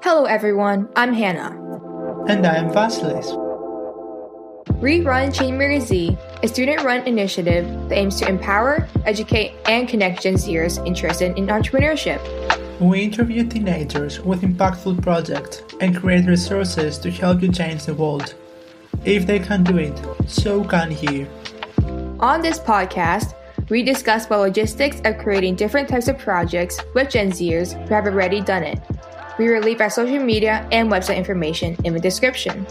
Hello everyone, I'm Hannah. And I am Vasilis. We run Chain Mirror Z, a student-run initiative that aims to empower, educate, and connect Gen Zers interested in entrepreneurship. We interview teenagers with impactful projects and create resources to help you change the world. If they can do it, so can you. On this podcast, we discuss the logistics of creating different types of projects with Gen Zers who have already done it. We will leave our social media and website information in the description.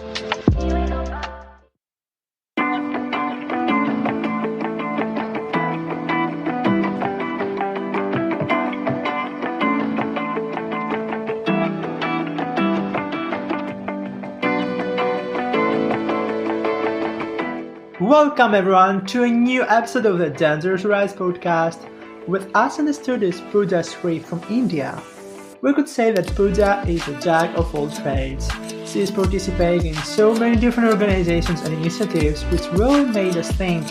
Welcome everyone to a new episode of the Gen Zers Rise podcast. With us in the studio is Pooja Sree from India. We could say that Pooja is a jack of all trades. She is participating in so many different organizations and initiatives which really made us think,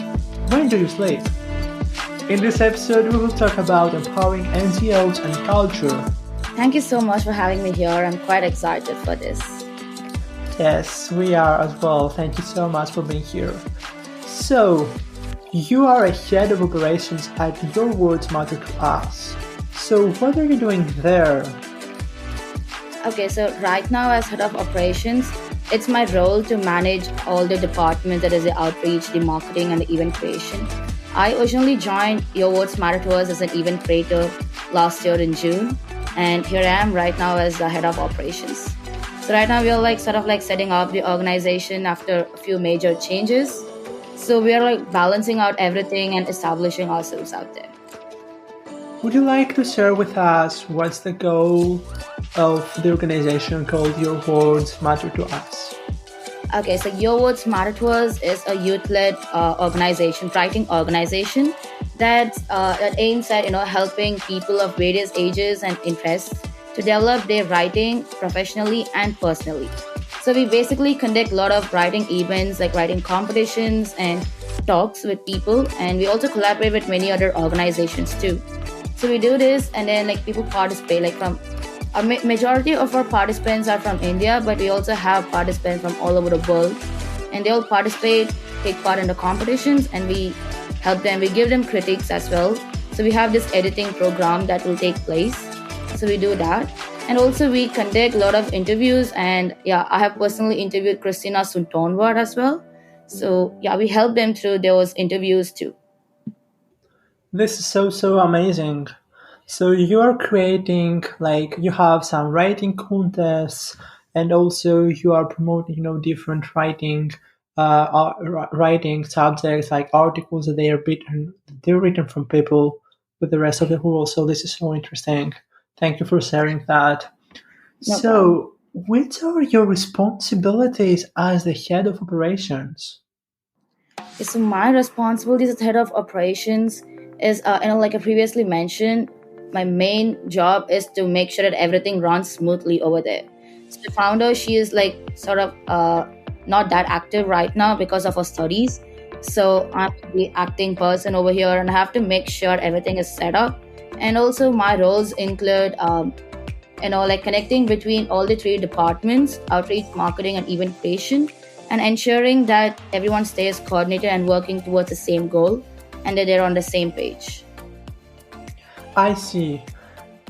when do you sleep? In this episode, we will talk about empowering NGOs and culture. Thank you so much for having me here. I'm quite excited for this. Yes, we are as well. Thank you so much for being here. So, you are a head of operations at Your Words Matter to Us. So what are you doing there? Okay, so right now as head of operations, it's my role to manage all the departments, that is the outreach, the marketing, and the event creation. I originally joined Your Words Matter to Us as an event creator last year in June, and here I am right now as the head of operations. So right now we are setting up the organization after a few major changes. So we are balancing out everything and establishing ourselves out there. Would you like to share with us what's the goal of the organization called Your Words Matter to Us? Okay, so Your Words Matter to Us is a youth-led organization, writing organization that aims at helping people of various ages and interests to develop their writing professionally and personally. So we basically conduct a lot of writing events, like writing competitions and talks with people, and we also collaborate with many other organizations too. So we do this, and then people participate. From a majority of our participants are from India, but we also have participants from all over the world, and they all participate, take part in the competitions, and we help them. We give them critiques as well. So we have this editing program that will take place. So we do that, and also we conduct a lot of interviews. And I have personally interviewed Christina Suntonwar as well. So we help them through those interviews too. This is so amazing. So you are creating, you have some writing contests, and also you are promoting, different writing subjects, like articles that they're written from people with the rest of the world. So this is so interesting. Thank you for sharing that. No So, problem. which are your responsibilities as the head of operations? So my responsibilities as head of operations is, like I previously mentioned, my main job is to make sure that everything runs smoothly over there. So the founder, she is not that active right now because of her studies. So I'm the acting person over here, and I have to make sure everything is set up. And also my roles include, connecting between all the three departments, outreach, marketing, and event creation, and ensuring that everyone stays coordinated and working towards the same goal, and that they're on the same page. I see.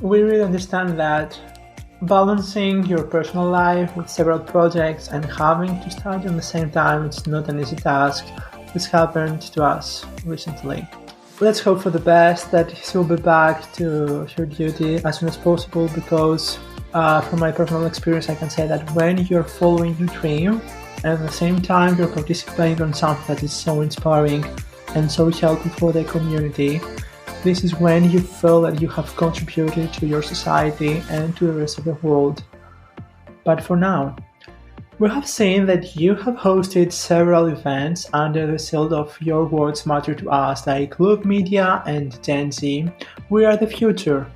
We really understand that balancing your personal life with several projects and having to study at the same time is not an easy task. This happened to us recently. Let's hope for the best that she'll be back to her duty as soon as possible, because from my personal experience I can say that when you're following your dream and at the same time you're participating on something that is so inspiring and so helpful for the community, this is when you feel that you have contributed to your society and to the rest of the world. But for now, we have seen that you have hosted several events under the shield of Your Words Matter to Us, like Loop Media and Gen Z. We Are the Future.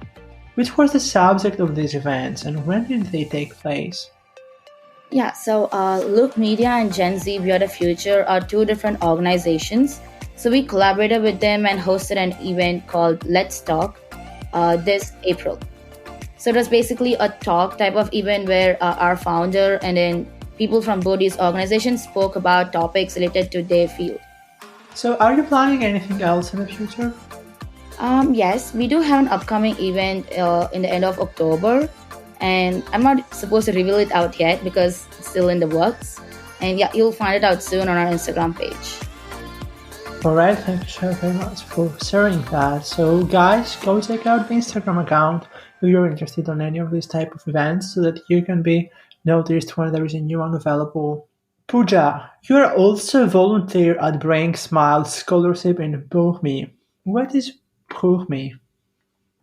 Which was the subject of these events, and when did they take place? So Loop Media and Gen Z, We Are the Future are two different organizations. So we collaborated with them and hosted an event called Let's Talk this April. So it was basically a talk type of event where our founder and then people from both these organizations spoke about topics related to their field. So, are you planning anything else in the future? Yes, we do have an upcoming event in the end of October, and I'm not supposed to reveal it out yet because it's still in the works. And yeah, you'll find it out soon on our Instagram page. Alright, thank you so very much for sharing that. So guys, go check out the Instagram account if you're interested in any of these type of events so that you can be noticed when there is a new one available. Pooja, you are also a volunteer at Bring Smile Scholarship in Bhumi. What is Bhumi?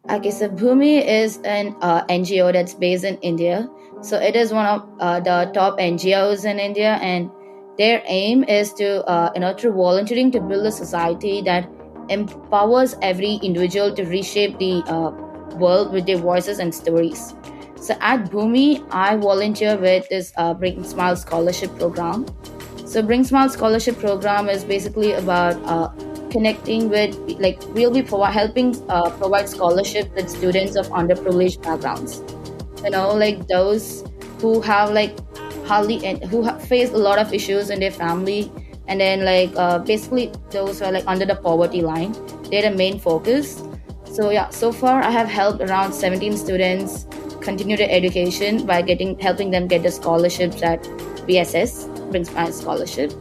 Okay, so Bhumi is an NGO that's based in India. So it is one of the top NGOs in India, and their aim is to, through volunteering, to build a society that empowers every individual to reshape the world with their voices and stories. So at Bhumi, I volunteer with this Bring Smile Scholarship Program. So Bring Smile Scholarship Program is basically about connecting with, like, we'll be helping provide scholarship with students of underprivileged backgrounds. Like those who have like hardly and who face a lot of issues in their family, and then basically those who are like under the poverty line. They're the main focus. So yeah, so far I have helped around 17 students continue their education by helping them get the scholarships at BSS, Bring Smile Scholarship.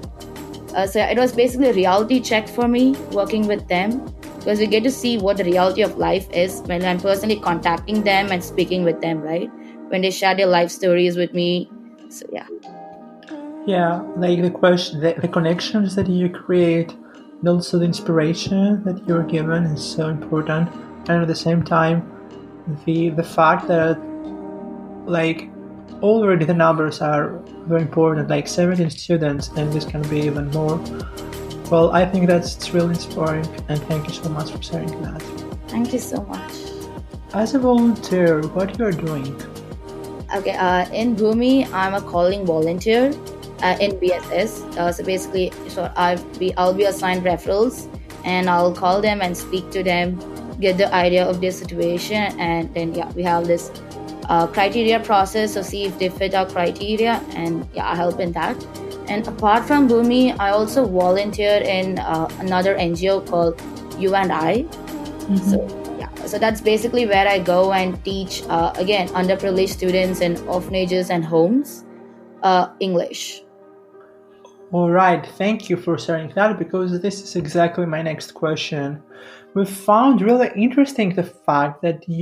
So yeah, it was basically a reality check for me working with them, because we get to see what the reality of life is when I'm personally contacting them and speaking with them, right? When they share their life stories with me. So yeah. Yeah, like the connections that you create, and also the inspiration that you're given is so important. And at the same time, the fact that like already the numbers are very important, like 17 students, and this can be even more. Well, I think it's really inspiring, and thank you so much for sharing that. Thank you so much. As a volunteer, what you are doing? Okay, in Bhumi, I'm a calling volunteer in BSS. So basically, I'll be assigned referrals, and I'll call them and speak to them, get the idea of their situation, and then yeah, we have this criteria process to see if they fit our criteria, and yeah, I help in that. And apart from Bhumi, I also volunteer in another NGO called U&I. So that's basically where I go and teach, again, underprivileged students in orphanages and homes, English. All right, thank you for sharing that, because this is exactly my next question. We found really interesting the fact that in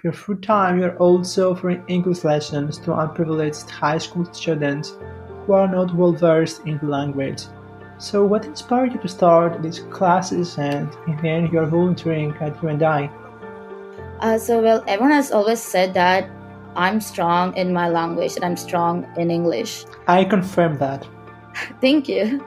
your free time, you're also offering English lessons to unprivileged high school students who are not well versed in the language. So what inspired you to start these classes, and in the end you're volunteering at U&I? Well, everyone has always said that I'm strong in my language, that I'm strong in English. I confirm that. Thank you.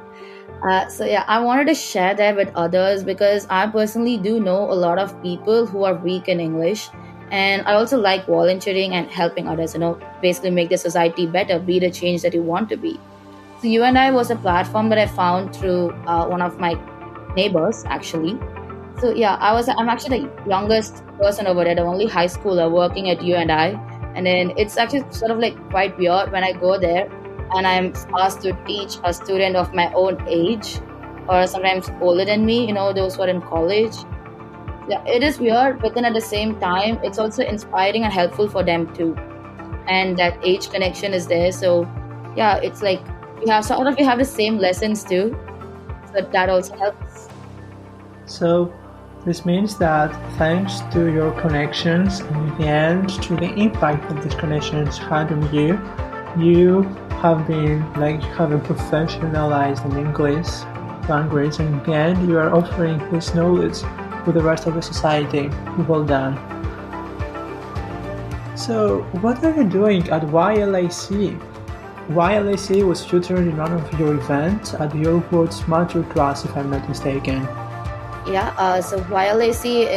I wanted to share that with others, because I personally do know a lot of people who are weak in English, and I also like volunteering and helping others, basically make the society better, be the change that you want to be. So U&I was a platform that I found through one of my neighbors, actually. So yeah, I'm actually the youngest person over there, the only high schooler working at U&I, and then it's actually sort of like quite weird when I go there and I'm asked to teach a student of my own age, or sometimes older than me, those who are in college. Yeah, it is weird, but then at the same time, it's also inspiring and helpful for them too. And that age connection is there. So yeah, it's like we have the same lessons too. So that also helps. So this means that thanks to your connections, and in the end to the impact that these connections had on you, you have been professionalized in English language, and in the end you are offering this knowledge to the rest of the society. Well done. So what are you doing at YLAC? YLAC was featured in one of your events at the Your Words Matter class, if I'm not mistaken. Yeah, so YLAC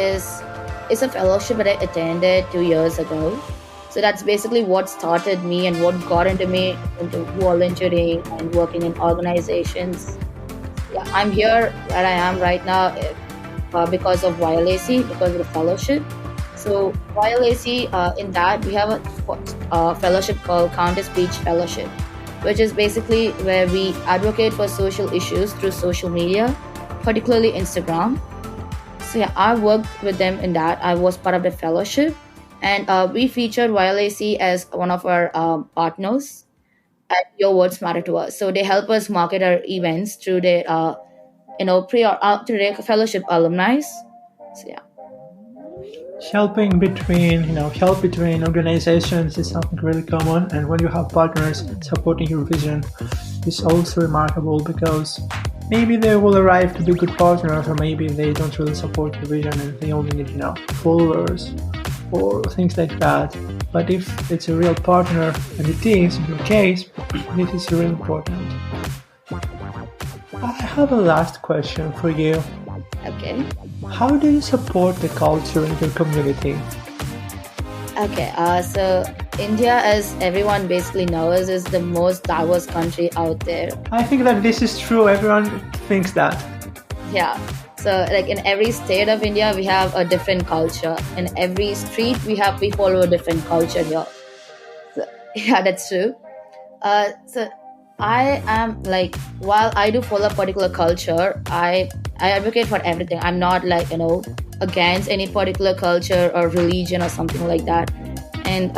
is a fellowship that I attended 2 years ago. So that's basically what started me and what got into volunteering and working in organizations. Yeah, I'm here where I am right now because of YLAC, because of the fellowship. So YLAC, in that we have a fellowship called Counter Speech Fellowship, which is basically where we advocate for social issues through social media, particularly Instagram. So yeah, I worked with them in that. I was part of the fellowship, and we featured YLAC as one of our partners at Your Words Matter to Us. So they help us market our events through their, through their fellowship alumni. So yeah. Help between organizations is something really common, and when you have partners supporting your vision, it's also remarkable because maybe they will arrive to be good partners, or maybe they don't really support your vision and they only need, followers or things like that. But if it's a real partner, and it is in your case, this is really important. I have a last question for you. Okay. How do you support the culture in your community? Okay, so India, as everyone basically knows, is the most diverse country out there. I think that this is true. Everyone thinks that. Yeah. So like in every state of India, we have a different culture. In every street, we follow a different culture here. So, yeah, that's true. So I am like, while I do follow a particular culture, I advocate for everything. I'm not like, against any particular culture or religion or something like that. And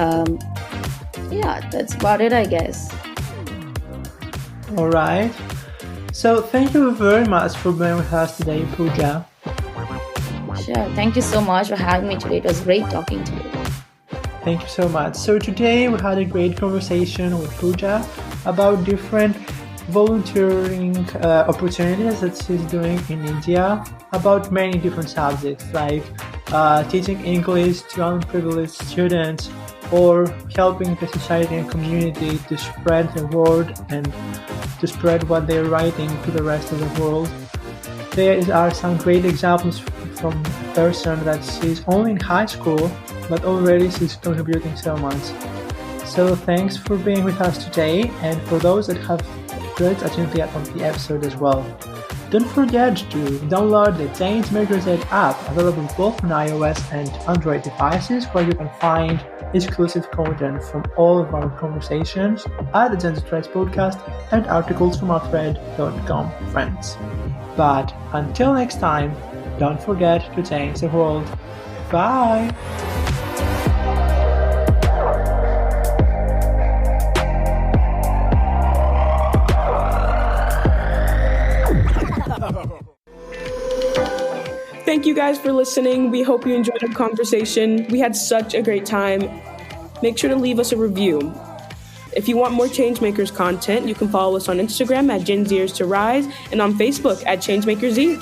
yeah, that's about it, I guess. All right. So thank you very much for being with us today, Pooja. Sure. Thank you so much for having me today. It was great talking to you. Thank you so much. So today we had a great conversation with Pooja about different volunteering opportunities that she's doing in India, about many different subjects like teaching English to unprivileged students, or helping the society and community to spread the word and to spread what they're writing to the rest of the world. There are some great examples from a person that she's only in high school, but already she's contributing so much. So thanks for being with us today, and for those that have great attention on the episode as well. Don't forget to download the Changemakers app, available both on iOS and Android devices, where you can find exclusive content from all of our conversations at the Gen Z Threads podcast and articles from our thread.com friends. But until next time, don't forget to change the world. Bye! Thank you guys for listening. We hope you enjoyed our conversation. We had such a great time. Make sure to leave us a review. If you want more Changemakers content, you can follow us on Instagram at Gen Zers to Rise and on Facebook at ChangemakersZ.